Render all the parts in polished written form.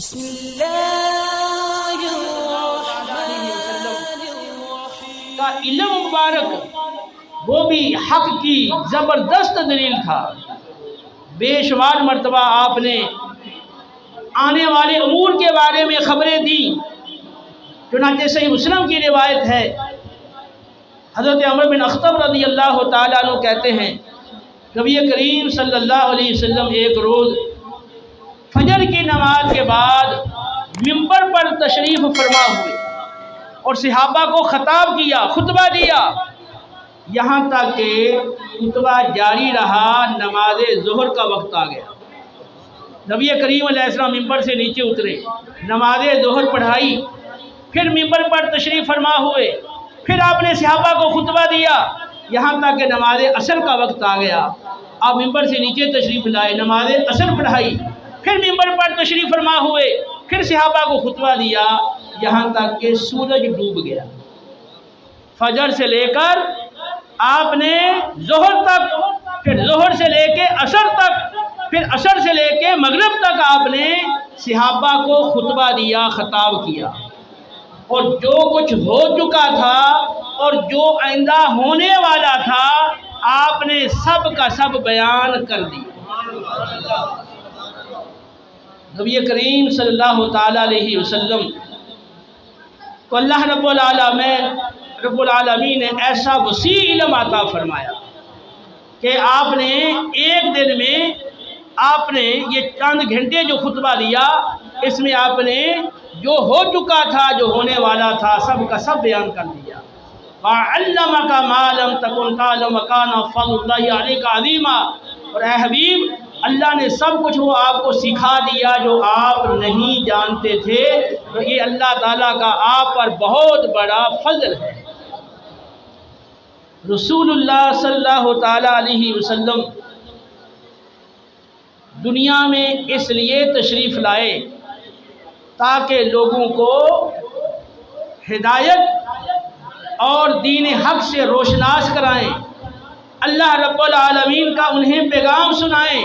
بسم اللہ الرحمن الرحیم کا علم مبارک وہ بھی حق کی زبردست دلیل تھا۔ بے شمار مرتبہ آپ نے آنے والے امور کے بارے میں خبریں دیں۔ چنانچہ صحیح مسلم کی روایت ہے، حضرت عمر بن اخطب رضی اللہ تعالیٰ عنہ کہتے ہیں، نبی کریم صلی اللہ علیہ وسلم ایک روز فجر کی نماز کے بعد منبر پر تشریف فرما ہوئے اور صحابہ کو خطاب کیا، خطبہ دیا، یہاں تک کہ خطبہ جاری رہا، نماز ظہر کا وقت آ گیا۔ نبی کریم علیہ السلام منبر سے نیچے اترے، نماز ظہر پڑھائی، پھر منبر پر تشریف فرما ہوئے، پھر آپ نے صحابہ کو خطبہ دیا، یہاں تک کہ نماز عصر کا وقت آ گیا۔ آپ منبر سے نیچے تشریف لائے، نماز عصر پڑھائی، پھر منبر پر تشریف فرما ہوئے، پھر صحابہ کو خطبہ دیا، یہاں تک کہ سورج ڈوب گیا۔ فجر سے لے کر آپ نے ظہر تک، پھر ظہر سے لے کے عصر تک، پھر عصر سے لے کے مغرب تک آپ نے صحابہ کو خطبہ دیا، خطاب کیا، اور جو کچھ ہو چکا تھا اور جو آئندہ ہونے والا تھا آپ نے سب کا سب بیان کر دیا۔ نبی کریم صلی اللہ تعالیٰ علیہ وسلم کو اللہ رب العالمین نے ایسا وسیع علم عطا فرمایا کہ آپ نے ایک دن میں آپ نے یہ چند گھنٹے جو خطبہ دیا، اس میں آپ نے جو ہو چکا تھا، جو ہونے والا تھا، سب کا سب بیان کر دیا۔ وَعَلَّمَكَ مَا لَمْ تَكُنْ تَعْلَمُ وَكَانَ فَضْلُ اللَّهِ عَلَيْكَ عَظِيمًا، اور اے حبیب اللہ نے سب کچھ وہ آپ کو سکھا دیا جو آپ نہیں جانتے تھے، تو یہ اللہ تعالیٰ کا آپ پر بہت بڑا فضل ہے۔ رسول اللہ صلی اللہ تعالیٰ علیہ وسلم دنیا میں اس لیے تشریف لائے تاکہ لوگوں کو ہدایت اور دین حق سے روشناس کرائیں، اللہ رب العالمین کا انہیں پیغام سنائیں،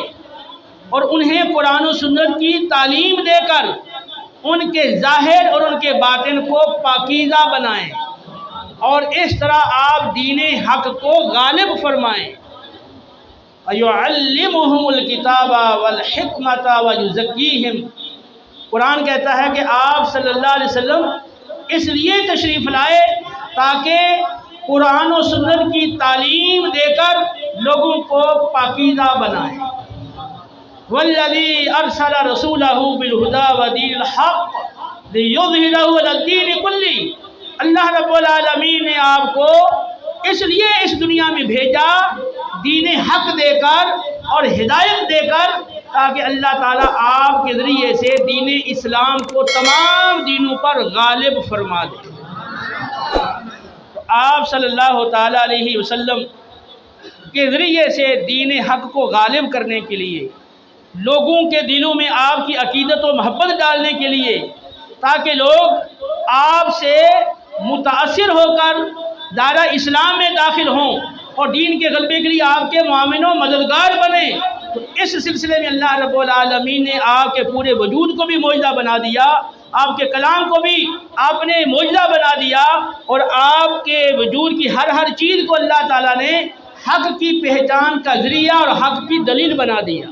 اور انہیں قرآن و سنت کی تعلیم دے کر ان کے ظاہر اور ان کے باطن کو پاکیزہ بنائیں، اور اس طرح آپ دین حق کو غالب فرمائیں۔ وَيُعَلِّمُهُمُ الْكِتَابَ وَالْحِكْمَةَ وَيُزَكِّيهِمْ، قرآن کہتا ہے کہ آپ صلی اللہ علیہ وسلم اس لیے تشریف لائے تاکہ قرآن و سنت کی تعلیم دے کر لوگوں کو پاکیزہ بنائیں۔ وَالَّذِي أَرْسَلَ رَسُولَهُ بِالْهُدَى وَدِينِ الْحَقِّ لِيُظْهِرَهُ عَلَى الدِّينِ كُلِّهِ، اللہ رب العالمین نے آپ کو اس لیے اس دنیا میں بھیجا دین حق دے کر اور ہدایت دے کر، تاکہ اللہ تعالیٰ آپ کے ذریعے سے دین اسلام کو تمام دینوں پر غالب فرما دے۔ تو آپ صلی اللہ تعالیٰ علیہ وسلم کے ذریعے سے دین حق کو غالب کرنے کے لیے، لوگوں کے دلوں میں آپ کی عقیدت و محبت ڈالنے کے لیے، تاکہ لوگ آپ سے متاثر ہو کر دائرہ اسلام میں داخل ہوں اور دین کے غلبے کے لیے آپ کے معاون و مددگار بنیں، تو اس سلسلے میں اللہ رب العالمین نے آپ کے پورے وجود کو بھی معجزہ بنا دیا، آپ کے کلام کو بھی آپ نے معجزہ بنا دیا، اور آپ کے وجود کی ہر چیز کو اللہ تعالیٰ نے حق کی پہچان کا ذریعہ اور حق کی دلیل بنا دیا۔